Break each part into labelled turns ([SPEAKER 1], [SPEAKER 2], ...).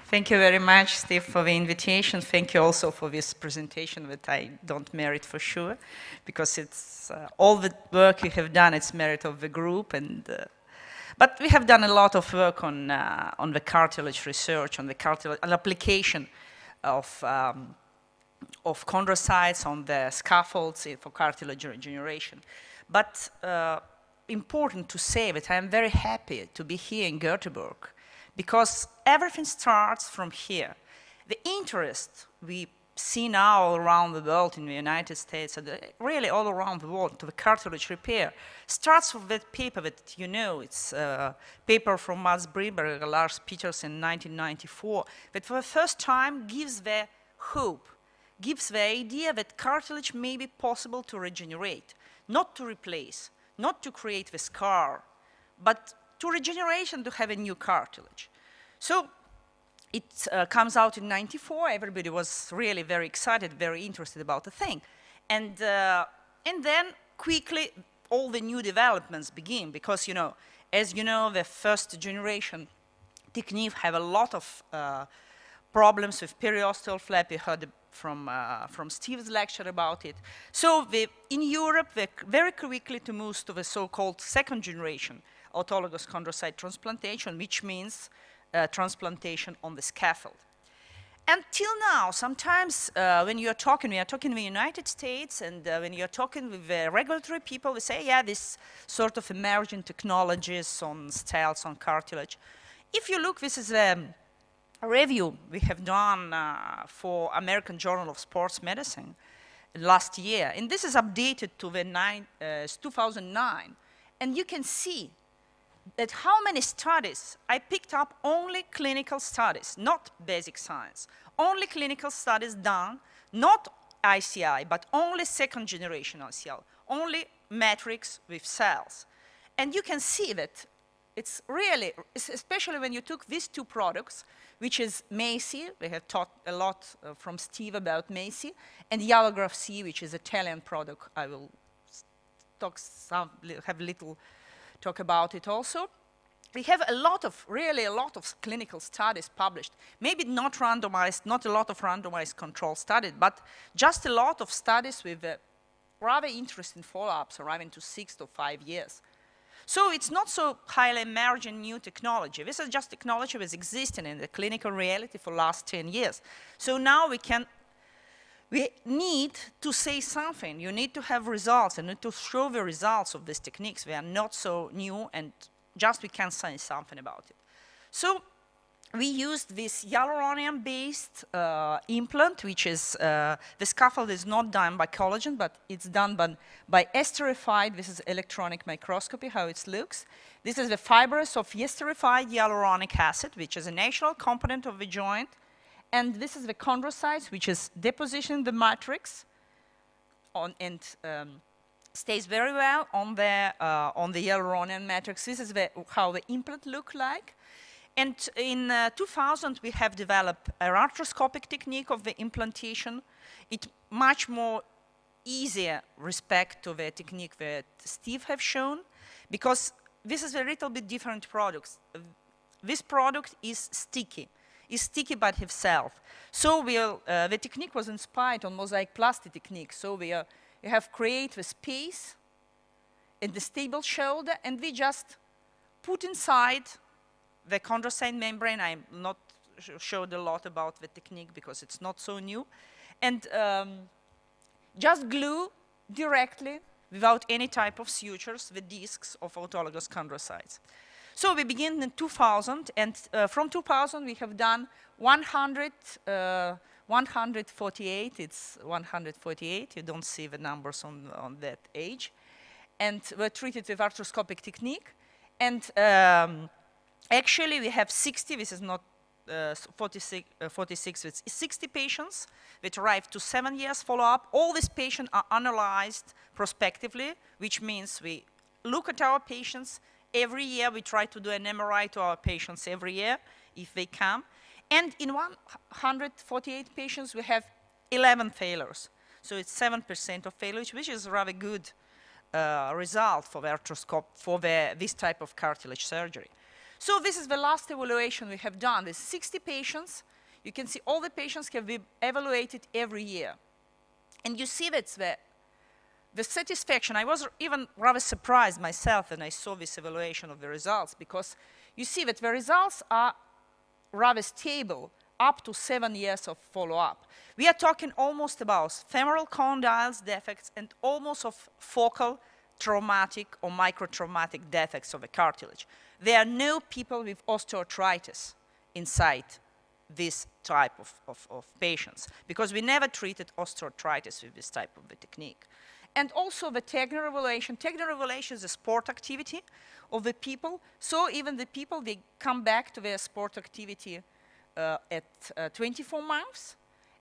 [SPEAKER 1] Thank you very much, Steve, for the invitation. Thank you also for this presentation that I don't merit for sure, because it's all the work you have done, it's merit of the group. But we have done a lot of work on the cartilage research, on the cartilage, an application of chondrocytes on the scaffolds for cartilage regeneration. But important to say that I am very happy to be here in Göteborg, because everything starts from here. The interest we see now all around the world, in the United States, and really all around the world, to the cartilage repair, starts with that paper that you know, it's a paper from Mats Briberg and Lars Petersen in 1994, that for the first time gives the hope, gives the idea that cartilage may be possible to regenerate, not to replace, not to create the scar, but to regeneration, to have a new cartilage. So it comes out in '94. Everybody was really very excited, very interested about the thing. And then quickly all the new developments begin, because, you know, as you know, the first generation technique have a lot of problems with periosteal flap. We heard from Steve's lecture about it. So in Europe, they very quickly to move to the so-called second generation autologous chondrocyte transplantation, which means transplantation on the scaffold. Until now, sometimes when you are talking in the United States, and when you're talking with regulatory people, they say, yeah, this sort of emerging technologies on cells, on cartilage. If you look, this is a review we have done for American Journal of Sports Medicine last year, and this is updated to the 2009, and you can see that how many studies, I picked up only clinical studies, not basic science, only clinical studies done, not ICI, but only second generation ICL, only matrix with cells. And you can see that it's really, especially when you took these two products, which is MACI, we have taught a lot from Steve about MACI, and Hyalograft C, which is an Italian product. I will talk have a little talk about it also. We have really a lot of clinical studies published. Maybe not randomized, not a lot of randomized control studies, but just a lot of studies with rather interesting follow-ups arriving to 6 to 5 years. So it's not so highly emerging new technology. This is just technology that's existing in the clinical reality for the last 10 years. So now we need to say something. You need to have results and need to show the results of these techniques. They are not so new, and just we can say something about it. So we used this hyaluronium-based implant, which is, the scaffold is not done by collagen, but it's done by esterified, this is electronic microscopy, how it looks. This is the fibers of esterified hyaluronic acid, which is a natural component of the joint. And this is the chondrocytes, which is deposition the matrix and stays very well on the hyaluronic matrix. This is how the implant look like. And in 2000, we have developed an arthroscopic technique of the implantation. It's much more easier respect to the technique that Steve have shown, because this is a little bit different products. This product is sticky by itself. So the technique was inspired on mosaic plastic technique. So we have created a space in the stable shoulder, and we just put inside the chondrocyte membrane. I'm not showed a lot about the technique because it's not so new. And just glue directly, without any type of sutures, the discs of autologous chondrocytes. So we begin in 2000, and from 2000 we have done 148, it's 148, you don't see the numbers on that age. And we're treated with arthroscopic technique. And actually we have 60, this is not 46, it's 60 patients that arrived to 7 years follow-up. All these patients are analyzed prospectively, which means we look at our patients. Every year we try to do an MRI to our patients every year, if they come. And in 148 patients, we have 11 failures. So it's 7% of failures, which is a rather good result for the arthroscope, for this type of cartilage surgery. So this is the last evaluation we have done. There's 60 patients. You can see all the patients have been evaluated every year. And you see that the satisfaction, I was even rather surprised myself when I saw this evaluation of the results, because you see that the results are rather stable up to 7 years of follow-up. We are talking almost about femoral condyles defects and almost of focal traumatic or microtraumatic defects of the cartilage. There are no people with osteoarthritis inside this type of patients, because we never treated osteoarthritis with this type of the technique. And also the technical evaluation. Technical evaluation is a sport activity of the people, so even the people, they come back to their sport activity at 24 months,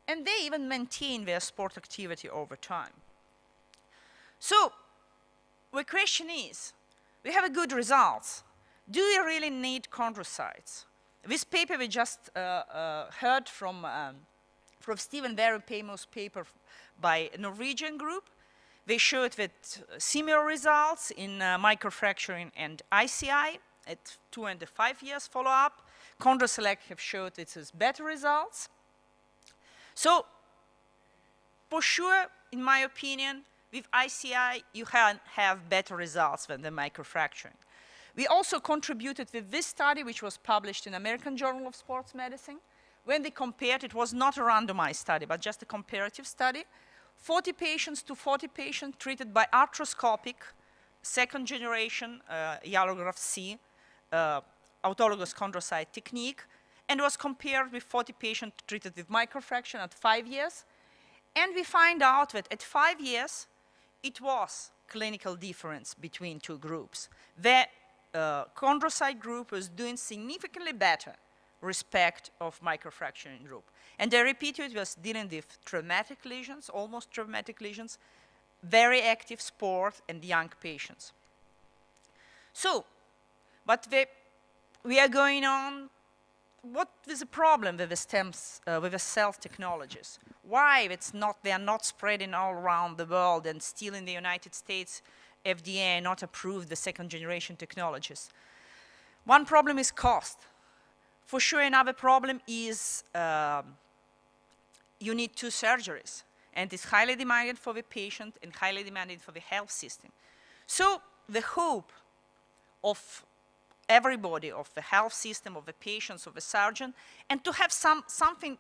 [SPEAKER 1] and they even maintain their sport activity over time. So the question is, we have a good results. Do we really need chondrocytes? This paper we just heard from Stephen, very famous paper by a Norwegian group. They showed that similar results in microfracturing and ICI at 2 and 5 years follow-up. ChondroSelect have showed it has better results. So, for sure, in my opinion, with ICI, you have better results than the microfracturing. We also contributed with this study, which was published in American Journal of Sports Medicine. When they compared, it was not a randomized study, but just a comparative study. 40 patients to 40 patients treated by arthroscopic, second generation Hyalograft C, autologous chondrocyte technique, and was compared with 40 patients treated with microfraction at 5 years. And we find out that at 5 years, it was clinical difference between two groups. The chondrocyte group was doing significantly better respect of microfracturing group. And I repeat, it was dealing with traumatic lesions, almost traumatic lesions, very active sport, and young patients. So, but we are going on. What is the problem with the stems, with the cell technologies? Why they are not spreading all around the world, and still in the United States, FDA not approved the second generation technologies? One problem is cost. For sure, another problem is you need 2 surgeries, and it's highly demanded for the patient and highly demanded for the health system. So the hope of everybody, of the health system, of the patients, of the surgeon, and to have something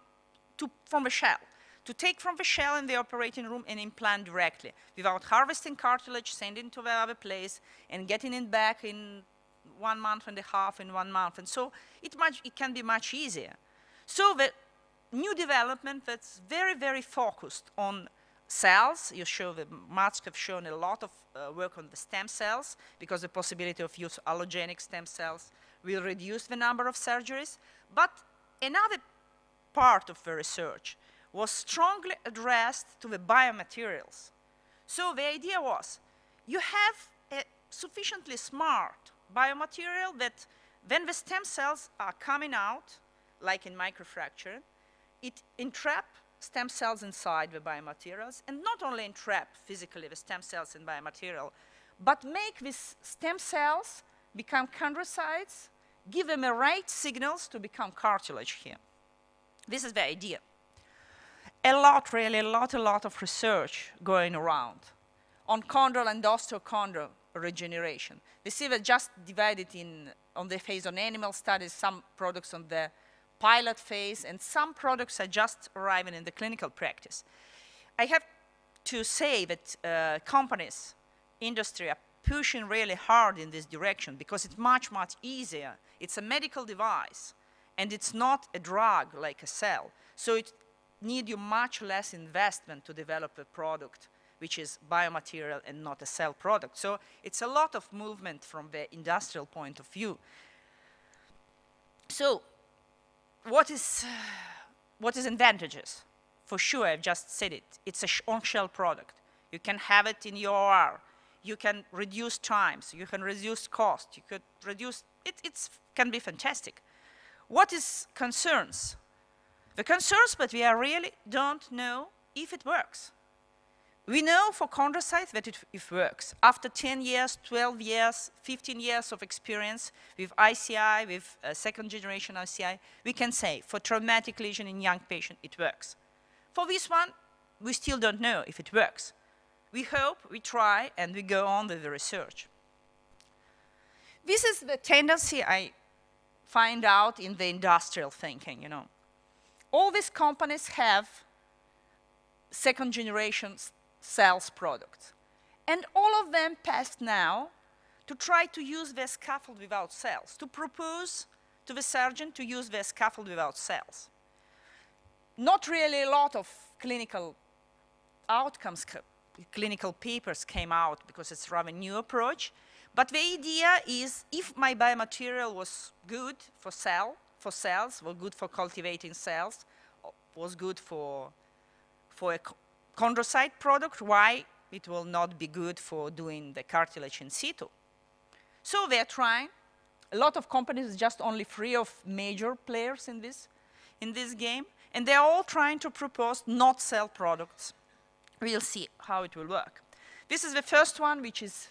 [SPEAKER 1] from the shell, to take from the shell in the operating room and implant directly, without harvesting cartilage, sending to the other place, and getting it back in 1.5 months, in 1 month. And so it can be much easier. So the new development that's very, very focused on cells. You show the Mats have shown a lot of work on the stem cells, because the possibility of use allogenic stem cells will reduce the number of surgeries. But another part of the research was strongly addressed to the biomaterials. So the idea was, you have a sufficiently smart biomaterial that when the stem cells are coming out, like in microfracture, it entraps stem cells inside the biomaterials, and not only entrap physically the stem cells in biomaterial, but make these stem cells become chondrocytes, give them the right signals to become cartilage here. This is the idea. A lot of research going around on chondral and osteochondral regeneration. We see that just divided on the phase on animal studies, some products on the pilot phase, and some products are just arriving in the clinical practice. I have to say that companies, industry are pushing really hard in this direction, because it's much, much easier. It's a medical device, and it's not a drug like a cell. So it needs you much less investment to develop a product which is biomaterial and not a cell product. So it's a lot of movement from the industrial point of view. So what is advantages? For sure, I've just said it. It's a on-shelf product. You can have it in your OR. You can reduce times. You can reduce cost. You could reduce, it can be fantastic. What is concerns? The concerns, but we really don't know if it works. We know for chondrocytes that it works. After 10 years, 12 years, 15 years of experience with ICI, with second generation ICI, we can say for traumatic lesion in young patient, it works. For this one, we still don't know if it works. We hope, we try, and we go on with the research. This is the tendency I find out in the industrial thinking, you know. All these companies have second generation cells products. And all of them passed now to try to use their scaffold without cells, to propose to the surgeon to use their scaffold without cells. Not really a lot of clinical outcomes, clinical papers came out because it's a rather new approach. But the idea is if my biomaterial was good for cells, was good for cultivating cells, was good for a chondrocyte product, why it will not be good for doing the cartilage in situ? So they're trying. A lot of companies, just only 3 of major players in this game, and they're all trying to propose not cell products. We'll see how it will work. This is the first one, which is,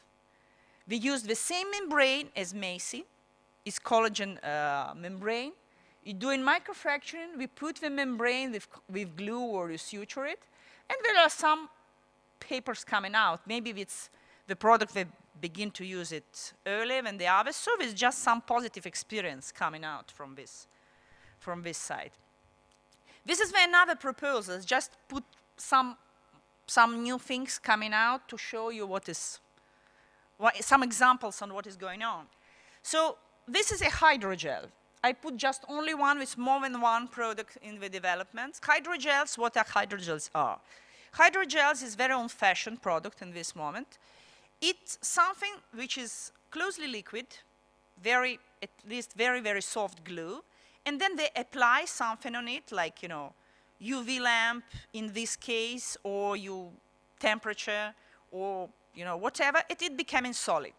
[SPEAKER 1] we use the same membrane as Macy. It's collagen membrane. You do in microfracturing, we put the membrane with glue or you suture it. And there are some papers coming out. Maybe it's the product they begin to use it earlier than the others. So there's just some positive experience coming out from this side. This is another proposal. Just put some new things coming out to show you some examples on what is going on. So this is a hydrogel. I put just only one with more than one product in the development. Hydrogels, what are hydrogels are? Hydrogels is very old-fashioned product in this moment. It's something which is closely liquid, at least very, very soft glue, and then they apply something on it, like, you know, UV lamp in this case, or temperature, or, you know, whatever, it becoming solid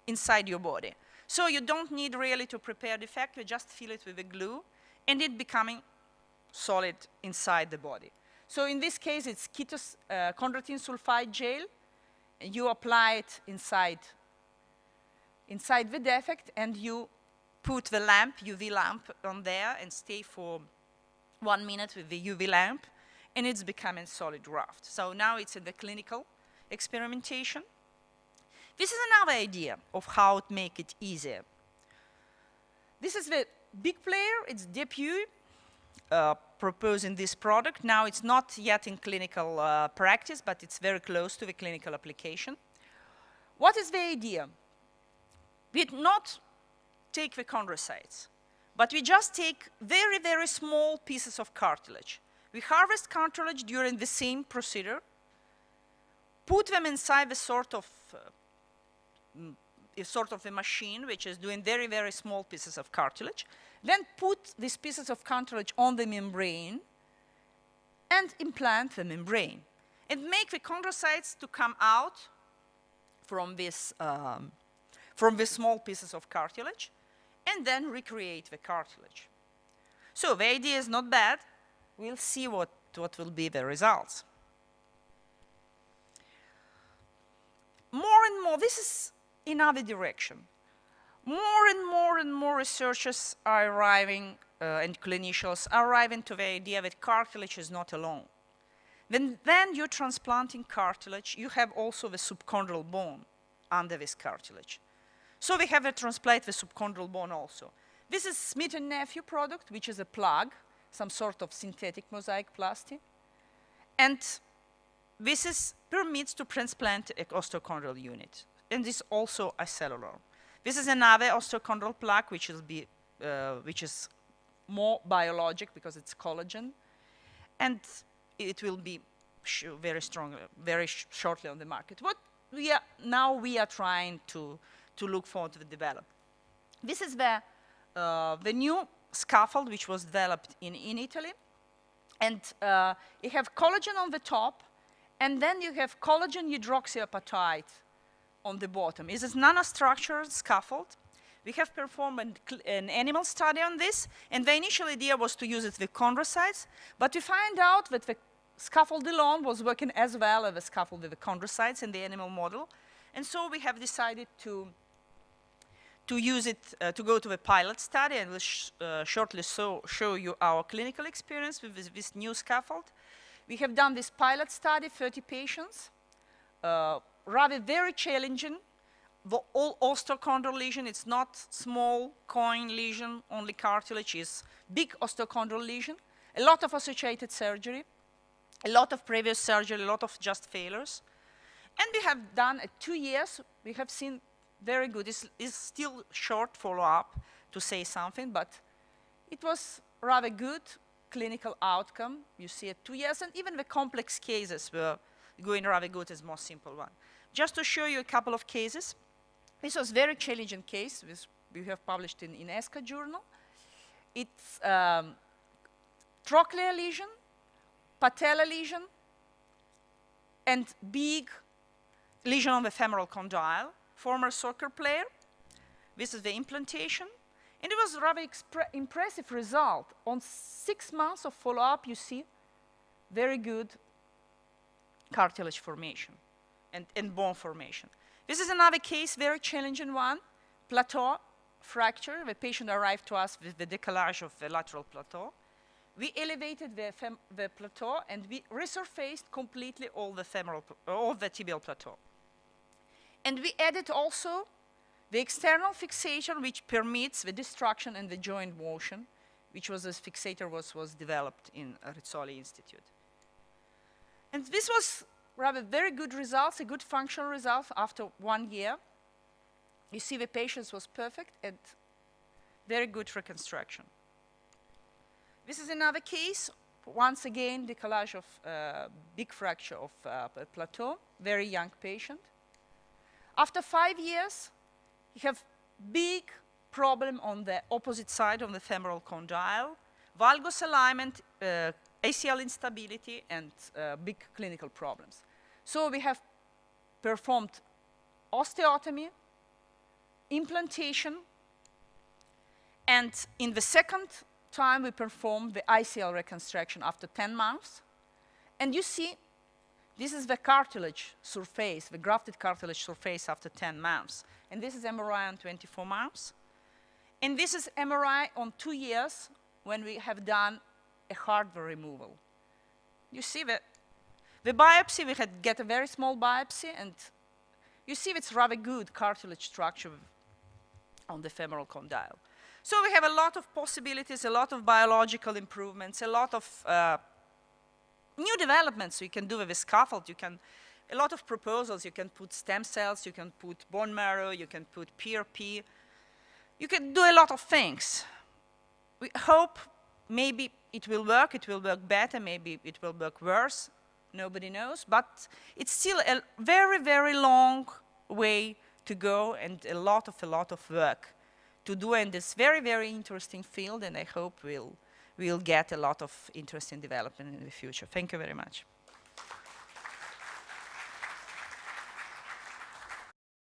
[SPEAKER 1] inside your body. So you don't need really to prepare the effect, you just fill it with the glue, and it becoming solid inside the body. So in this case, it's chondroitin sulfide gel. And you apply it inside the defect, and you put the lamp, UV lamp, on there and stay for 1 minute with the UV lamp, and it's becoming solid graft. So now it's in the clinical experimentation. This is another idea of how to make it easier. This is the big player, it's DePuy, proposing this product. Now it's not yet in clinical practice, but it's very close to the clinical application. What is the idea? We not take the chondrocytes, but we just take very, very small pieces of cartilage. We harvest cartilage during the same procedure, put them inside the sort of a machine which is doing very, very small pieces of cartilage, then put these pieces of cartilage on the membrane and implant the membrane and make the chondrocytes to come out from these small pieces of cartilage and then recreate the cartilage. So the idea is not bad. We'll see what will be the results. More and more, this is another direction. More and more researchers are arriving, and clinicians are arriving to the idea that cartilage is not alone. Then you're transplanting cartilage, you have also the subchondral bone under this cartilage. So we have to transplant the subchondral bone also. This is Smith & Nephew product, which is a plug, some sort of synthetic mosaic plastic. And this permits to transplant an osteochondral unit. And this also a cellular. This is another osteochondral plaque, which is more biologic because it's collagen. And it will be very strong, very shortly on the market. What now we are trying to look forward to develop. This is the new scaffold which was developed in Italy. And you have collagen on the top, and then you have collagen hydroxyapatite on the bottom. It's a nanostructured scaffold. We have performed an animal study on this, and the initial idea was to use it with chondrocytes, but we find out that the scaffold alone was working as well as the scaffold with the chondrocytes in the animal model. And so we have decided to use it, to go to the pilot study, and we'll shortly show you our clinical experience with this new scaffold. We have done this pilot study, 30 patients, rather very challenging. All osteochondral lesion, it's not small coin lesion, only cartilage, is big osteochondral lesion. A lot of associated surgery, a lot of previous surgery, a lot of just failures. And we have done 2 years, we have seen very good. It's still short follow-up to say something, but it was rather good clinical outcome. You see at 2 years, and even the complex cases were going rather good as more simple one. Just to show you a couple of cases, this was a very challenging case, which we have published in ESCA journal. It's trochlear lesion, patella lesion, and big lesion on the femoral condyle, former soccer player. This is the implantation. And it was a rather impressive result. On 6 months of follow-up, you see very good cartilage formation and bone formation. This is another case, very challenging one, plateau fracture. The patient arrived to us with the décalage of the lateral plateau. We elevated the plateau, and we resurfaced completely all the tibial plateau. And we added also the external fixation, which permits the destruction and the joint motion, which was this fixator was developed in Rizzoli Institute. And this was rather very good results, a good functional result after 1 year. You see the patient was perfect and very good reconstruction. This is another case, once again, décalage of big fracture of a plateau, very young patient. After 5 years, you have big problem on the opposite side of the femoral condyle, valgus alignment, ACL instability, and big clinical problems. So we have performed osteotomy, implantation, and in the second time we performed the ICL reconstruction after 10 months. And you see, this is the cartilage surface, the grafted cartilage surface after 10 months. And this is MRI on 24 months. And this is MRI on 2 years when we have done a hardware removal. You see that the biopsy, we had get a very small biopsy, and you see it's rather good cartilage structure on the femoral condyle. So we have a lot of possibilities, a lot of biological improvements, a lot of new developments you can do with a scaffold. A lot of proposals. You can put stem cells, you can put bone marrow, you can put PRP. You can do a lot of things. We hope maybe it will work better, maybe it will work worse. Nobody knows, but it's still a very, very long way to go and a lot of work to do in this very, very interesting field, and I hope we'll get a lot of interesting development in the future. Thank you very much.